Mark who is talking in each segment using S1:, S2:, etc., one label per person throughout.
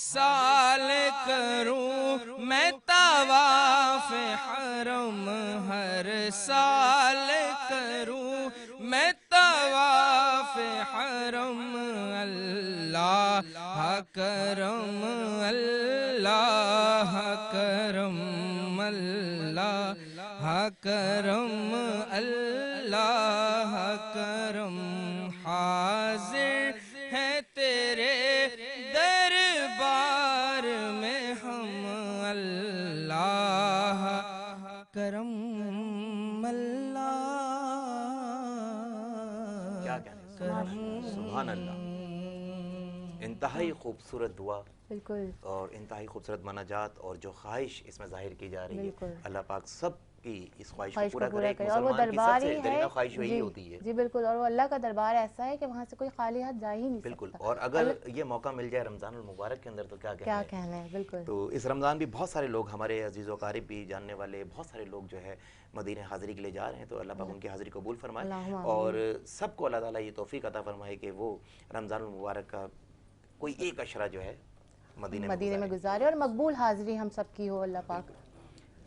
S1: سال کروں میں طواف حرم، ہر سال کروں میں طواف حرم، اللہ کرم اللہ کرم اللہ کرم اللہ کرم، حاضر ہے تیرے دربار میں ہم، اللہ کرم اللہ
S2: کیا کہنے، سبحان اللہ، انتہائی خوبصورت دعا
S3: بالکل
S2: اور انتہائی خوبصورت مناجات، اور جو خواہش اس میں ظاہر کی جا رہی ہے، اللہ پاک سب کی اس خواہش کو پورا کرے۔ ایک
S3: اور وہ
S2: مسلمان کی
S3: دربار
S2: سب
S3: ہی
S2: سے
S3: ہے،
S2: درینہ خواہش وہی ہوتی ہے،
S3: جی بالکل، اور وہ اللہ کا دربار ایسا ہے کہ وہاں سے کوئی خالی ہاتھ جا ہی نہیں سکتا۔
S2: بالکل۔ اور اگر یہ موقع مل جائے رمضان المبارک کے اندر تو کیا
S3: کہنا ہے، بالکل۔
S2: تو اس رمضان بھی بہت سارے لوگ، ہمارے عزیز و اقارب بھی، جاننے والے بہت سارے لوگ جو ہے مدینہ حاضری کے لیے جا رہے ہیں، تو اللہ پاک ان کی حاضری قبول فرمائے، اور سب کو اللہ تعالیٰ یہ توفیق عطا فرمائے کہ وہ رمضان المبارک کا کوئی ایک عشرہ جو ہے مدینہ میں
S3: گزارے، اور مقبول حاضری ہم سب کی ہو اللہ پاک۔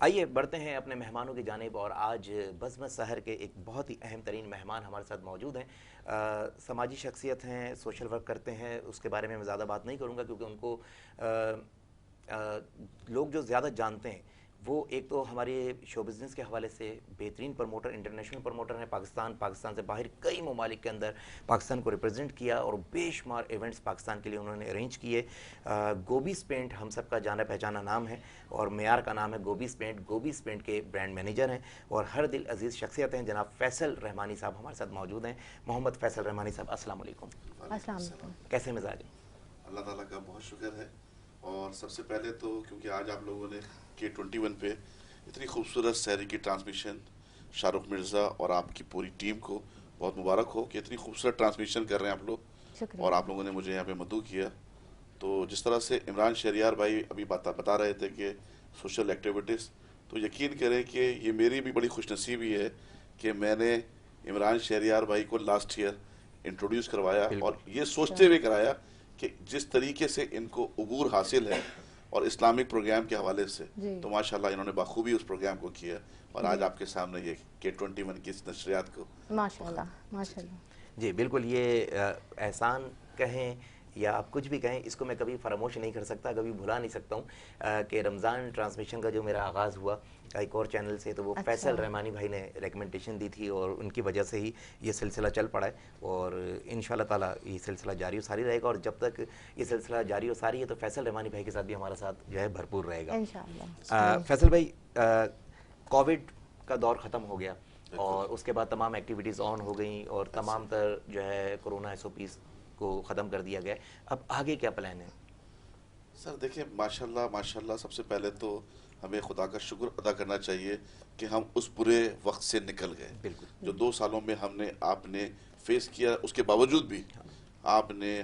S2: آئیے بڑھتے ہیں اپنے مہمانوں کی جانب، اور آج بزم سحر کے ایک بہت ہی اہم ترین مہمان ہمارے ساتھ موجود ہیں، سماجی شخصیت ہیں، سوشل ورک کرتے ہیں، اس کے بارے میں زیادہ بات نہیں کروں گا کیونکہ ان کو لوگ جو زیادہ جانتے ہیں وہ ایک تو ہمارے شو بزنس کے حوالے سے بہترین پروموٹر، انٹرنیشنل پروموٹر ہیں، پاکستان سے باہر کئی ممالک کے اندر پاکستان کو ریپرزینٹ کیا، اور بے شمار ایونٹس پاکستان کے لیے انہوں نے ارینج کیے۔ گوبیز پینٹ ہم سب کا جانا پہچانا نام ہے، اور معیار کا نام ہے گوبیز پینٹ کے برانڈ مینیجر ہیں اور ہر دل عزیز شخصیت ہیں، جناب فیصل رحمانی صاحب ہمارے ساتھ موجود ہیں۔ محمد فیصل رحمانی صاحب، السلام علیکم۔
S3: السلام علیکم۔
S2: کیسے مزاج ہیں؟
S4: اللہ تعالیٰ کا بہت شکر ہے، اور سب سے پہلے تو کیونکہ آج آپ لوگوں نے K21 پہ اتنی خوبصورت سحری کی ٹرانسمیشن، شاہ رخ مرزا اور آپ کی پوری ٹیم کو بہت مبارک ہو کہ اتنی خوبصورت ٹرانسمیشن کر رہے ہیں آپ لوگ، اور آپ لوگوں نے مجھے یہاں پہ مدعو کیا۔ تو جس طرح سے عمران شہریار بھائی ابھی بتا رہے تھے کہ سوشل ایکٹیویٹیز، تو یقین کریں کہ یہ میری بھی بڑی خوش نصیبی ہے کہ میں نے عمران شہریار بھائی کو لاسٹ ایئر انٹروڈیوس کروایا، اور یہ سوچتے ہوئے کرایا کہ جس طریقے سے ان کو عبور حاصل ہے اور اسلامک پروگرام کے حوالے سے، تو ماشاءاللہ انہوں نے بخوبی اس پروگرام کو کیا، اور آج آپ کے سامنے یہ K21 کی اس نشریات کو
S3: ماشاءاللہ
S2: جی بالکل، یہ احسان کہیں یا آپ کچھ بھی کہیں، اس کو میں کبھی فراموش نہیں کر سکتا، کبھی بھلا نہیں سکتا ہوں کہ رمضان ٹرانسمیشن کا جو میرا آغاز ہوا ایک اور چینل سے، تو وہ فیصل رحمانی بھائی نے ریکمنڈیشن دی تھی، اور ان کی وجہ سے ہی یہ سلسلہ چل پڑا ہے، اور انشاءاللہ تعالیٰ یہ سلسلہ جاری و ساری رہے گا، اور جب تک یہ سلسلہ جاری و ساری ہے تو فیصل رحمانی بھائی کے ساتھ بھی ہمارا ساتھ جو ہے بھرپور رہے گا انشاءاللہ۔ فیصل بھائی، کووڈ کا دور ختم ہو گیا، اور اس کے بعد تمام ایکٹیویٹیز آن ہو گئیں، اور تمام تر جو ہے کورونا SOPs کو ختم کر دیا گیا، اب آگے کیا پلان ہے؟
S4: سر دیکھیں، ماشاءاللہ سب سے پہلے تو ہمیں خدا کا شکر ادا کرنا چاہیے کہ ہم اس برے وقت سے نکل گئے،
S2: بالکل،
S4: جو 2 سالوں میں آپ نے فیس کیا، اس کے باوجود بھی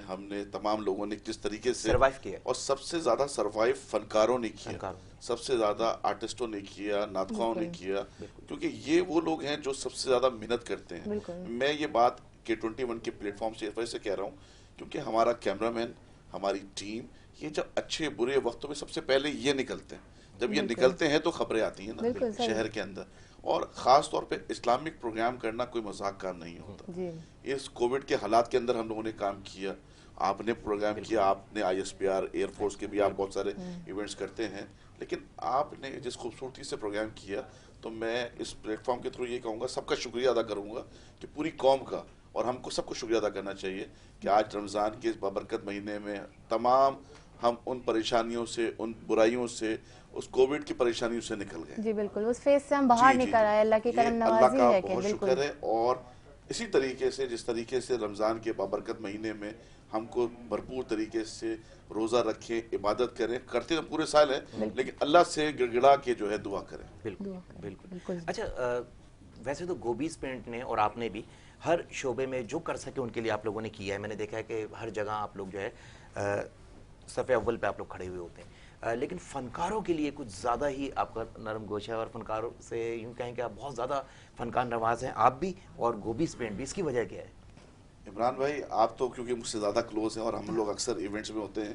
S4: ہم نے تمام لوگوں نے کس طریقے سے
S2: سروائیو کیا، اور
S4: سب سے زیادہ سروائیو فنکاروں نے کیا، سب سے زیادہ آرٹسٹوں نے کیا، ناطخواؤں نے کیا، کیونکہ یہ وہ لوگ ہیں جو سب سے زیادہ محنت کرتے ہیں۔ میں یہ بات K21 کے پلیٹ فارم سے اس وجہ سے کہہ رہا ہوں کیونکہ ہمارا کیمرہ مین، ہماری ٹیم، یہ جب اچھے برے وقتوں میں سب سے پہلے یہ نکلتے ہیں، جب یہ نکلتے ہیں تو خبریں آتی ہیں نا شہر کے اندر، اور خاص طور پہ اسلامک پروگرام کرنا کوئی مذاق کار نہیں ہوتا۔ اس کووڈ کے حالات کے اندر ہم لوگوں نے کام کیا، آپ نے پروگرام کیا، آپ نے ISPR ایئر فورس کے بھی آپ بہت سارے ایونٹس کرتے ہیں، لیکن آپ نے جس خوبصورتی سے پروگرام کیا، تو میں اس پلیٹ فارم کے تھرو یہ کہوں گا، سب کا شکریہ ادا کروں گا کہ پوری قوم کا، اور ہم کو سب کو شکریہ ادا کرنا چاہیے کہ آج رمضان کے اس بابرکت مہینے میں تمام ہم ان پریشانیوں سے، ان برائیوں سے، اس کووڈ کی پریشانیوں سے نکل گئے۔
S3: جی بالکل، اس فیس سے ہم باہر نکل آئے، اللہ کی کرم نوازی ہے کہ
S4: بہت شکر ہے، اور اسی طریقے سے جس طریقے سے رمضان کے بابرکت مہینے میں ہم کو بھرپور طریقے سے روزہ رکھیں، عبادت کریں، کرتے تو پورے سال ہیں، لیکن اللہ سے گڑ گڑا کے جو ہے دعا کریں۔
S2: بالکل۔ اچھا، ویسے تو گوبیز پینٹ نے اور آپ نے بھی ہر شعبے میں جو کر سکے ان کے لیے آپ لوگوں نے کیا ہے، میں نے دیکھا ہے کہ ہر جگہ آپ لوگ جو ہے صف اول پہ آپ لوگ کھڑے ہوئے ہوتے ہیں، لیکن فنکاروں کے لیے کچھ زیادہ ہی آپ کا نرم گوشہ ہے، اور فنکاروں سے یوں کہیں کہ آپ بہت زیادہ فنکار نواز ہیں، آپ بھی اور گوبیز پینٹ بھی، اس کی وجہ کیا ہے؟
S4: عمران بھائی، آپ تو کیونکہ مجھ سے زیادہ کلوز ہیں اور ہم لوگ اکثر ایونٹس میں ہوتے ہیں،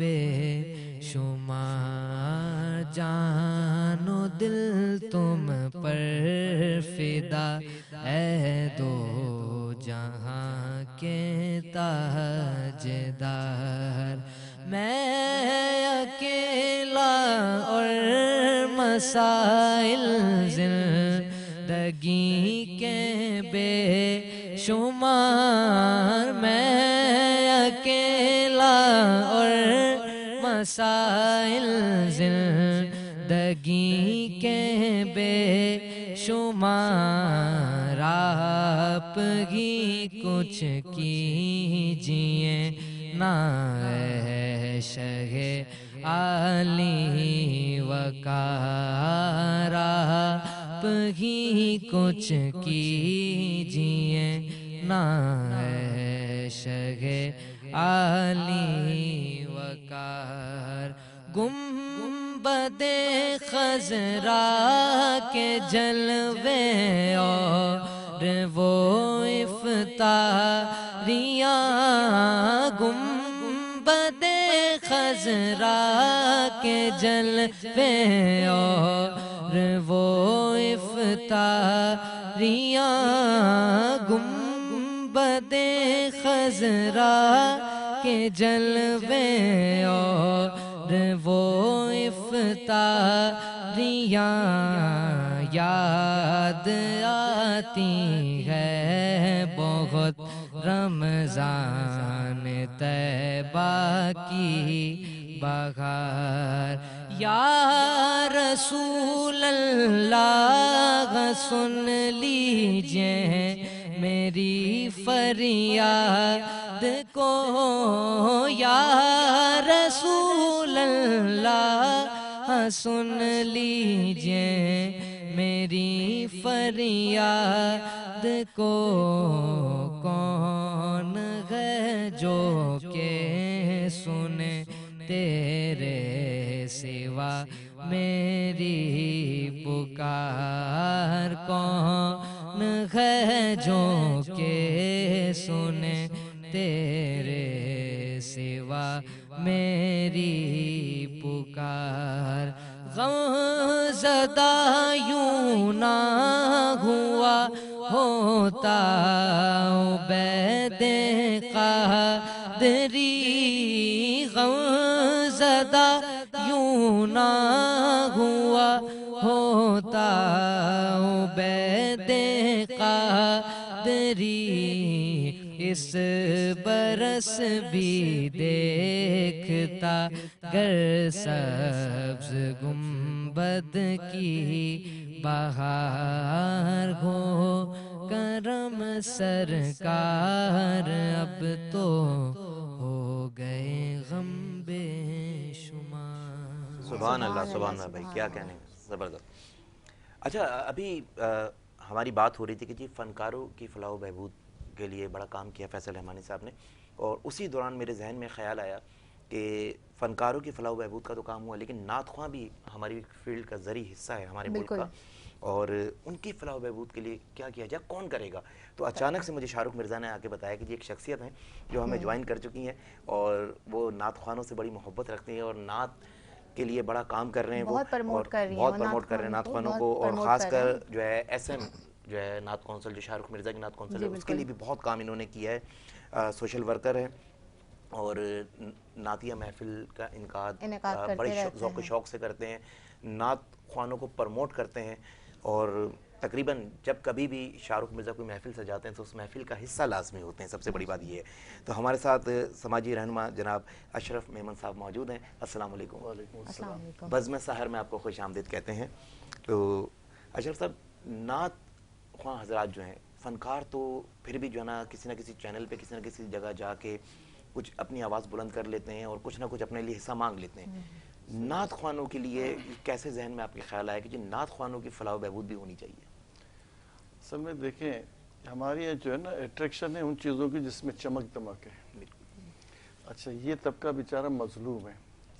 S1: بے شمار، جان و دل تم پر فدا اے دو جہاں کے تاجدار، میں اکیلا اور مسائل زندگی کے بے شمار، میں اکیلا اور مسائل زندگی کے بے شمار، آپ ہی کچھ کیجئے نا اے شہ عالی وقار، آپ ہی کچھ کیجئے نا اے شہ عالی وقار، گنبد خضرا کے جلوے اور وہ افطاریاں، گنبد خضرا کے جلوے اور وہ افطاریاں، گنبد خضرا کے جلوے اور وہ افطاریاں، یاد آتی ہے بہت رمضان طیبہ کی بہار، یا رسول اللہ سن لیجئے میری فریاد کو، یا رسول اللہ سن لیجئے میری فریاد کو، کون ہے جو کہ سنے تیرے سوا میری پکار، کون ہے جو کہ سنے تیرے سوا میری پکار، غم زدہ یوں نہ ہوا ہوتا عبید قادری، غم زدہ یوں نہ ہوا ہوتا عبید قادری، اس برس بھی دیکھتا گر سبز گنبد کی بہار، ہو کرم سرکار اب تو ہو گئے غم بے شمار۔
S2: سبحان اللہ، سبحان اللہ بھائی، کیا کہنے ہیں، زبردست۔ اچھا، ابھی ہماری بات ہو رہی تھی کہ جی فنکاروں کی فلاح و بہبود کے لیے بڑا کام کیا فیصل رحمانی صاحب نے، اور اسی دوران میرے ذہن میں خیال آیا کہ فنکاروں کی فلاح و بہبود کا تو کام ہوا، لیکن نعت خواں بھی ہماری فیلڈ کا ذریعہ حصہ ہے ہمارے ملک کا، اور ان کی فلاح و بہبود کے لیے کیا کیا جائے، کون کرے گا؟ تو اچانک سے مجھے شاہ رخ مرزا نے آ کے بتایا کہ جی ایک شخصیت ہیں جو ہمیں جوائن کر چکی ہیں، اور وہ نعت خوانوں سے بڑی محبت رکھتے ہیں، اور نعت کے لیے بڑا کام کر رہے ہیں، وہ
S3: بہت پرموٹ کر
S2: رہے ہیں نعت خوانوں کو، اور خاص کر جو ہے ایس ایم جو ہے نعت کونسل، جو شاہ رخ مرزا کی نعت کونسل ہے، اس کے لیے بھی بہت کام انہوں نے کیا ہے، سوشل ورکر ہے، اور نعتیہ محفل کا انعقاد بڑے ذوق و شوق سے کرتے ہیں، نعت خوانوں کو پرموٹ کرتے ہیں، اور تقریباً جب کبھی بھی شاہ رخ مرزا کوئی محفل سجاتے ہیں تو اس محفل کا حصہ لازمی ہوتے ہیں، سب سے بڑی بات یہ ہے۔ تو ہمارے ساتھ سماجی رہنما جناب اشرف میمن صاحب موجود ہیں۔ السلام علیکم۔
S3: السلام علیکم۔
S2: بزم سحر میں آپ کو خوش آمدید کہتے ہیں۔ تو اشرف صاحب، نعت خواں حضرات جو ہیں، فنکار تو پھر بھی جو ہے نا کسی نہ کسی چینل پہ کسی نہ کسی جگہ جا کے کچھ اپنی آواز بلند کر لیتے ہیں اور کچھ نہ کچھ اپنے لیے حصہ مانگ لیتے ہیں۔ نعت خوانوں کے لیے کیسے ذہن میں آپ کے خیال آیا کہ جی نعت خوانوں کی فلاح و بہبود بھی ہونی چاہیے؟
S5: اصل میں دیکھیں، ہماری یہ جو ہے نا اٹریکشن ہے ان چیزوں کی جس میں چمک دمک ہے۔ اچھا، یہ طبقہ بیچارہ مظلوم ہے،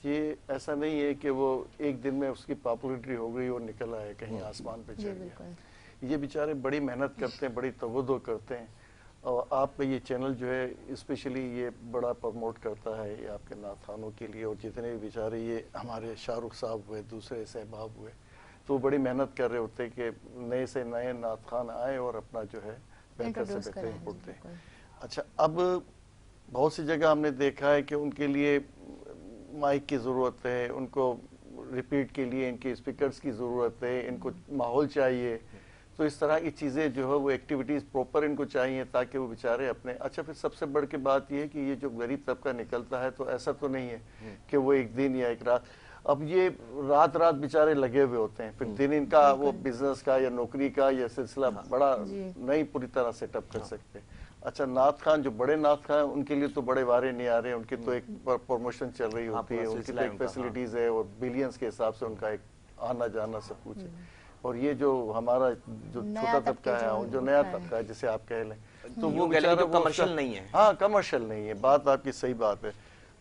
S5: یہ ایسا نہیں ہے کہ وہ ایک دن میں اس کی پاپولیٹری ہو گئی اور نکل آئے کہیں آسمان پہ چڑھ گیا۔ یہ بیچارے بڑی محنت کرتے ہیں، بڑی تودع کرتے ہیں، اور آپ کا یہ چینل جو ہے اسپیشلی یہ بڑا پروموٹ کرتا ہے یہ آپ کے نعت خوانوں کے لیے، اور جتنے بھی بیچارے یہ ہمارے شاہ رخ صاحب ہوئے، دوسرے صحباب ہوئے، تو وہ بڑی محنت کر رہے ہوتے کہ نئے سے نئے نعت خوان آئے اور اپنا جو ہے بہتر سے بہتر انپٹ دیں۔ اچھا، اب بہت سی جگہ ہم نے دیکھا ہے کہ ان کے لیے مائک کی ضرورت ہے، ان کو ریپیٹ کے لیے ان کے اسپیکرز کی ضرورت ہے، ان کو ماحول چاہیے، تو اس طرح کی چیزیں جو ہے وہ ایکٹیویٹیز پروپر ان کو چاہیے تاکہ وہ بیچارے اپنے اچھا پھر سب سے بڑھ کے بات یہ ہے کہ یہ جو غریب طبقہ نکلتا ہے تو ایسا تو نہیں ہے کہ وہ ایک دن یا ایک رات، اب یہ رات رات بیچارے لگے ہوئے ہوتے ہیں، پھر دن ان کا وہ بزنس کا یا نوکری کا یا سلسلہ بڑا نہیں پوری طرح سیٹ اپ کر سکتے۔ اچھا، نعت خان جو بڑے نعت خان ان کے لیے تو بڑے وارے نہیں آ رہے، ان کی تو ایک پروموشن چل رہی ہوتی ہے، ان کی تو ایک فیسلٹیز ہے اور بلینز کے حساب سے ان کا ایک آنا جانا سب کچھ ہے، اور یہ جو ہمارا جو چھوٹا طبقہ ہے، جو نیا طبقہ ہے جسے آپ کہہ لیں، تو وہ بیچارہ
S2: کمرشل نہیں ہے،
S5: ہاں کمرشل نہیں ہے، بات آپ کی صحیح بات ہے،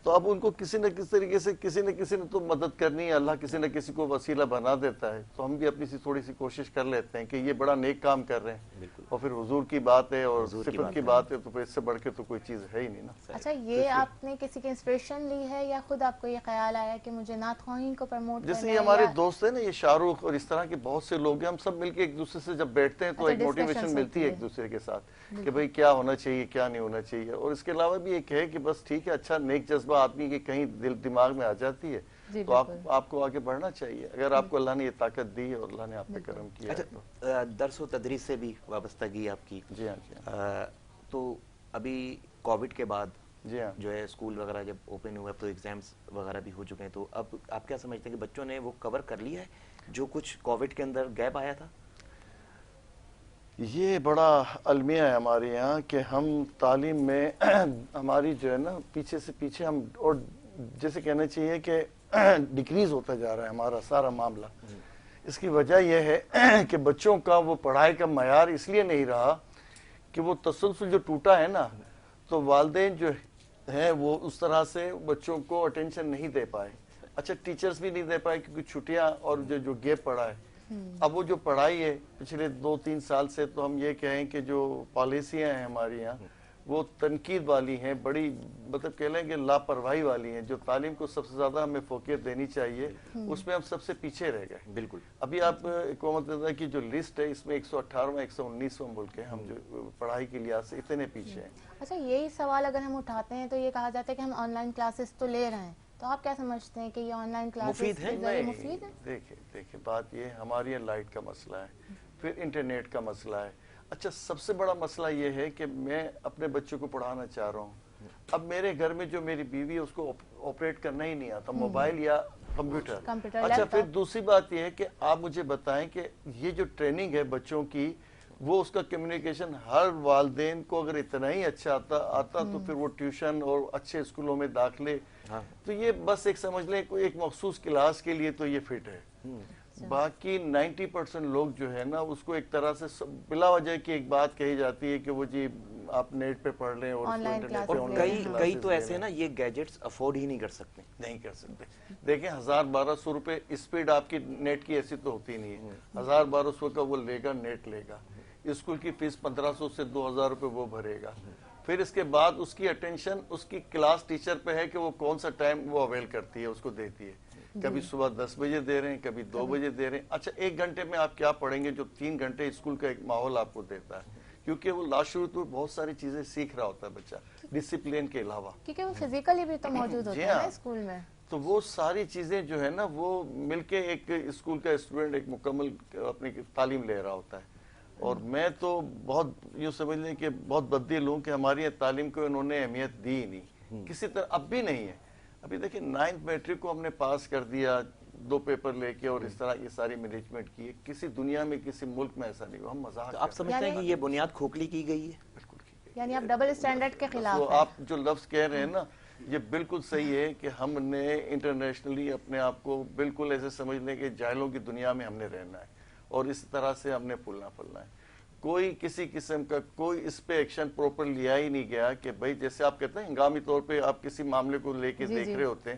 S5: تو اب ان کو کسی نہ کسی طریقے سے کسی نہ تو مدد کرنی ہے، اللہ کسی نہ کسی کو وسیلہ بنا دیتا ہے، تو ہم بھی اپنی تھوڑی سی کوشش کر لیتے ہیں کہ یہ بڑا نیک کام کر رہے ہیں، اور پھر حضور کی بات ہے اور صفت کی بات ہے، تو پھر اس سے بڑھ کے تو کوئی چیز ہے ہی نہیں نا۔
S3: اچھا، یہ آپ نے کسی کی انسپریشن لی ہے یا خود آپ کو یہ خیال آیا کہ مجھے نعت خوانی کو پروموٹ کرنا ہے؟
S5: جیسے یہ ہمارے دوست ہیں نا، یہ شاہ رخ اور اس طرح کے بہت سے لوگ ہیں، ہم سب مل کے ایک دوسرے سے جب بیٹھتے ہیں تو ایک موٹیویشن ملتی ہے ایک دوسرے کے ساتھ کہ بھئی کیا ہونا چاہیے کیا نہیں ہونا چاہیے، اور اس کے علاوہ بھی ایک ہے کہ بس ٹھیک ہے، اچھا نیک جذبہ آدمی کے کہیں دل دماغ میں آ جاتی ہے تو آپ کو آگے بڑھنا چاہیے، اگر آپ کو اللہ نے یہ طاقت دی ہے اور اللہ نے آپ پہ کرم کیا ہے۔
S2: درس و تدریس سے بھی وابستگی آپ کی،
S5: جی ہاں،
S2: تو ابھی کووڈ کے بعد
S5: جی ہاں،
S2: جو ہے اسکول وغیرہ جب اوپن ہوئے تو ایگزامس وغیرہ بھی ہو چکے ہیں، تو اب آپ کیا سمجھتے ہیں کہ بچوں نے وہ کور کر لیا ہے جو کچھ کووڈ کے اندر گیپ آیا تھا؟
S5: یہ بڑا المیہ ہے ہمارے یہاں کہ ہم تعلیم میں ہماری جو ہے نا پیچھے سے پیچھے ہم، اور جیسے کہنا چاہیے کہ ڈیکریز ہوتا جا رہا ہے ہمارا سارا معاملہ۔ اس کی وجہ یہ ہے کہ بچوں کا وہ پڑھائی کا معیار اس لیے نہیں رہا کہ وہ تسلسل جو ٹوٹا ہے نا، تو والدین جو ہیں وہ اس طرح سے بچوں کو اٹینشن نہیں دے پائے، اچھا ٹیچرز بھی نہیں دے پائے کیونکہ چھٹیاں اور جو گیپ پڑا ہے۔ اب وہ جو پڑھائی ہے پچھلے 2-3 سال سے، تو ہم یہ کہیں کہ جو پالیسیاں ہیں ہماری یہاں وہ تنقید والی ہیں، بڑی مطلب کہہ لیں کہ لاپرواہی والی ہیں، جو تعلیم کو سب سے زیادہ ہمیں فوقیت دینی چاہیے اس میں ہم سب سے پیچھے رہ گئے۔
S2: بالکل،
S5: ابھی آپ قوم متحدہ کی جو لسٹ ہے اس میں 118واں 119واں ملک ہے، ہم جو پڑھائی کے لحاظ سے اتنے پیچھے ہیں۔
S3: اچھا، یہی سوال اگر ہم اٹھاتے ہیں تو یہ کہا جاتا ہے کہ ہم آن لائن کلاسز تو لے رہے ہیں، تو آپ کیا سمجھتے ہیں کہ یہ آن لائن کلاسز
S2: مفید ہے؟
S3: مفید ہے؟
S5: دیکھیں بات یہ ہماری یہاں لائٹ کا مسئلہ ہے، پھر انٹرنیٹ کا مسئلہ ہے۔ اچھا، سب سے بڑا مسئلہ یہ ہے کہ میں اپنے بچوں کو پڑھانا چاہ رہا ہوں، اب میرے گھر میں جو میری بیوی ہے اس کو آپریٹ کرنا ہی نہیں آتا، موبائل یا کمپیوٹر۔ اچھا، پھر دوسری بات یہ ہے کہ آپ مجھے بتائیں کہ یہ جو ٹریننگ ہے بچوں کی، وہ اس کا کمیونیکیشن ہر والدین کو اگر اتنا ہی اچھا آتا تو پھر وہ ٹیوشن اور اچھے اسکولوں میں داخلے، تو یہ بس ایک سمجھ لیں کوئی ایک مخصوص کلاس کے لیے تو یہ فٹ ہے۔ باقی 90% لوگ جو ہے نا اس کو ایک طرح سے بلا وجہ کی ایک بات کہی جاتی ہے کہ وہ جی آپ نیٹ پہ پڑھ لیں اور
S2: کئی تو ایسے نا یہ گیجٹس افورڈ ہی نہیں کر سکتے،
S5: دیکھیں 1000-1200 روپے اسپیڈ آپ کی نیٹ کی ایسی تو ہوتی نہیں ہے، 1000-1200 کا وہ لے گا، نیٹ لے گا، اسکول کی فیس 1500 سے 2000 روپے وہ بھرے گا، پھر اس کے بعد اس کی اٹینشن اس کی کلاس ٹیچر پہ ہے کہ وہ کون سا ٹائم وہ اویل کرتی ہے، اس کو دیتی ہے، کبھی صبح 10 بجے دے رہے ہیں، کبھی 2 بجے دے رہے ہیں۔ اچھا، 1 گھنٹے میں آپ کیا پڑھیں گے جو 3 گھنٹے اسکول کا ایک ماحول آپ کو دیتا ہے، کیونکہ وہ لاشعور تو بہت ساری چیزیں سیکھ رہا ہوتا ہے بچہ ڈسپلین کے علاوہ،
S3: کیونکہ وہ فزیکلی بھی تو موجود ہوتا ہے اسکول میں،
S5: تو وہ ساری چیزیں جو ہے نا وہ مل کے ایک اسکول کا اسٹوڈنٹ ایک مکمل اپنی تعلیم لے رہا ہوتا ہے۔ اور میں تو بہت یوں سمجھ لیں کہ بہت بددل ہوں کہ ہماری تعلیم کو انہوں نے اہمیت دی ہی نہیں کسی طرح، اب بھی نہیں ہے۔ ابھی دیکھیں 9th میٹرک کو ہم نے پاس کر دیا 2 پیپر لے کے، اور اس طرح یہ ساری مینجمنٹ کی ہے، کسی دنیا میں کسی ملک میں ایسا نہیں ہوا، ہم مذاق۔
S2: آپ سمجھتے ہیں کہ یہ بنیاد کھوکھلی کی گئی ہے؟
S5: بالکل کی گئی،
S3: یعنی آپ ڈبل اسٹینڈرڈ کے خلاف ہیں۔
S5: آپ جو لفظ کہہ رہے ہیں نا یہ بالکل صحیح ہے کہ ہم نے انٹرنیشنلی اپنے آپ کو بالکل ایسے سمجھ لیں کہ جاہلوں کی دنیا میں ہم نے رہنا ہے، اور اس طرح سے ہم نے پھولنا پھلنا ہے۔ کوئی کسی قسم کا کوئی اس پہ ایکشن پروپر لیا ہی نہیں گیا کہ بھائی جیسے آپ کہتے ہیں ہنگامی طور پہ آپ کسی معاملے کو لے کے دیکھ رہے ہوتے ہیں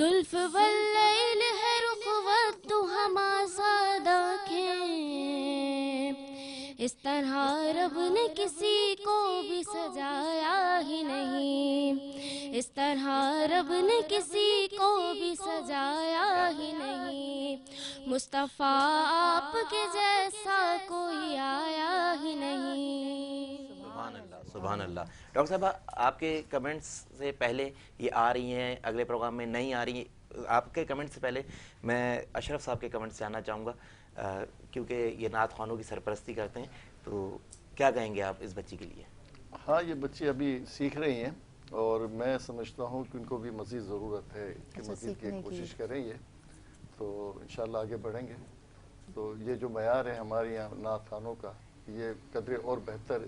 S6: زلف واللیل ہے رخ وقت ہم آزاد آنکھیں، اس طرح رب نے کسی کو بھی سجایا ہی نہیں، اس طرح رب نے کسی کو بھی سجایا ہی نہیں، مصطفیٰ آپ کے جیسا کوئی آیا ہی نہیں۔
S2: سبحان اللہ، سبحان اللہ۔ ڈاکٹر صاحبہ، آپ کے کمنٹس سے پہلے یہ آ رہی ہیں، اگلے پروگرام میں نہیں آ رہی ہیں، آپ کے کمنٹ سے پہلے میں اشرف صاحب کے کمنٹ سے آنا چاہوں گا، کیونکہ یہ نعت خوانوں کی سرپرستی کرتے ہیں، تو کیا کہیں گے آپ اس بچی کے لیے؟
S5: ہاں، یہ بچی ابھی سیکھ رہی ہیں اور میں سمجھتا ہوں کہ ان کو بھی مزید ضرورت ہے کہ مزید کی کوشش کریں یہ، تو انشاءاللہ آگے بڑھیں گے۔ تو یہ جو معیار ہے ہمارے یہاں نعت خوانوں کا، یہ قدرے اور بہتر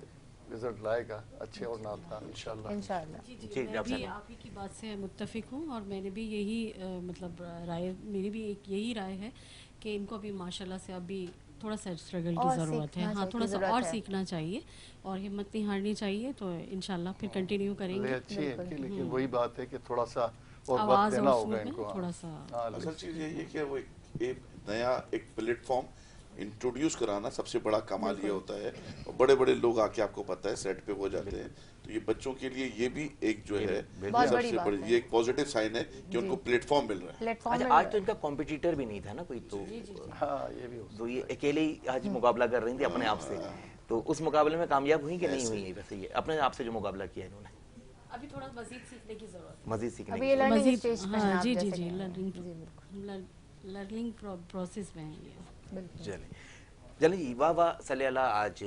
S5: رزلٹ لائے گا، اچھے اور نعت خوان انشاءاللہ۔
S7: جی، میں بھی آپ ہی کی بات سے متفق ہوں، اور میں نے بھی یہی مطلب رائے، میری بھی ایک یہی رائے ہے کہ ان کو ابھی ماشاءاللہ سے ابھی تھوڑا سا اسٹرگل کی ضرورت ہے، ہاں تھوڑا سا اور سیکھنا چاہیے اور ہمت نہیں ہارنی چاہیے، تو انشاءاللہ پھر کنٹینیو کریں گے۔
S5: اچھی ہے ان کی، لیکن وہی بات ہے کہ تھوڑا سا اور وقت
S7: آواز
S5: دینا
S7: اور
S5: ہوگا
S7: سور
S5: ان کو۔
S7: میں تھوڑا سا
S4: اصل چیز یہی ہے کہ وہ ایک نیا ایک پلیٹ فارم انٹروڈیوس کرانا سب سے بڑا کمال یہ ہوتا ہے، اور بڑے بڑے لوگ آ کے آپ کو پتہ ہے سیٹ پہ ہو جاتے ہیں، تو یہ بچوں کے لیے یہ بھی ایک جو ہے سب سے بڑی، یہ ایک پازیٹیو سائن ہے کہ ان کو پلیٹ فارم مل رہا ہے۔
S2: اچھا، آج تو ان کا کمپٹیٹر بھی نہیں تھا نا کوئی،
S5: ہاں یہ بھی
S2: تو یہ اکیلے ہی آج مقابلہ کر رہی تھی اپنے آپ سے، تو اس مقابلے میں کامیاب ہوئی کہ نہیں ہوئی؟ ویسے یہ اپنے آپ سے جو مقابلہ کیا انہوں نے،
S7: ابھی تھوڑا مزید سیکھنے کی ضرورت،
S2: مزید سیکھنے
S3: ابھی
S2: کی
S3: یہ لرننگ
S7: مزید،
S3: اسٹیج پہ
S7: ہاں
S3: ہیں آپ
S7: جی
S3: جیسے
S7: جی
S3: کہ
S7: لرننگ پروسیس میں ہے یہ۔
S2: چلیں واہ واہ صلی اللہ۔ آج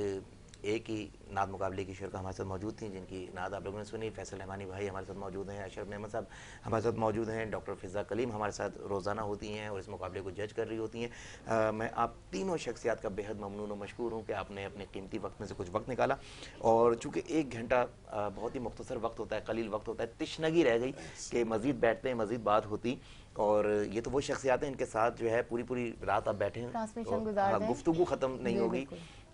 S2: ایک ہی نعت مقابلے کی شرکا ہمارے ساتھ موجود تھیں، جن کی نعت آپ لوگوں نے سنی۔ فیصل رحمانی بھائی ہمارے ساتھ موجود ہیں، اشرف نعمت صاحب ہمارے ساتھ موجود ہیں، ڈاکٹر فضا کلیم ہمارے ساتھ روزانہ ہوتی ہیں اور اس مقابلے کو جج کر رہی ہوتی ہیں۔ میں آپ تینوں شخصیات کا بےحد ممنون و مشکور ہوں کہ آپ نے اپنے قیمتی وقت میں سے کچھ وقت نکالا، اور چونکہ 1 گھنٹہ بہت ہی مختصر وقت ہوتا ہے، قلیل وقت ہوتا ہے، تشنگی رہ گئی کہ مزید بیٹھتے ہیں، مزید بات ہوتی، اور یہ تو وہ شخصیات ہیں ان کے ساتھ جو ہے پوری رات آپ بیٹھے ہیں، گفتگو ختم نہیں ہوگی،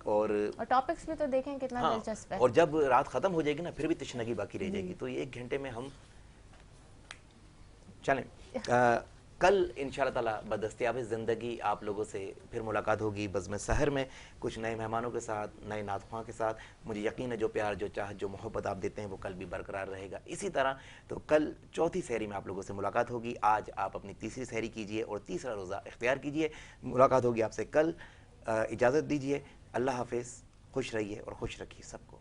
S2: اور
S3: ٹاپکس بھی تو دیکھیں کتنا دلچسپ ہے،
S2: اور جب رات ختم ہو جائے گی نا پھر بھی تشنگی باقی رہ جائے گی، تو یہ 1 گھنٹے میں ہم چلیں۔ کل انشاءاللہ تعالیٰ بدستیاب زندگی آپ لوگوں سے پھر ملاقات ہوگی بزم سحر میں، کچھ نئے مہمانوں کے ساتھ، نئے نعت خواں کے ساتھ۔ مجھے یقین ہے جو پیار، جو چاہت، جو محبت آپ دیتے ہیں وہ کل بھی برقرار رہے گا اسی طرح۔ تو کل چوتھی سحری میں آپ لوگوں سے ملاقات ہوگی، آج آپ اپنی تیسری سحری کیجئے اور تیسرا روزہ اختیار کیجئے۔ ملاقات ہوگی آپ سے کل، اجازت دیجئے، اللہ حافظ، خوش رہیے اور خوش رکھیے سب کو۔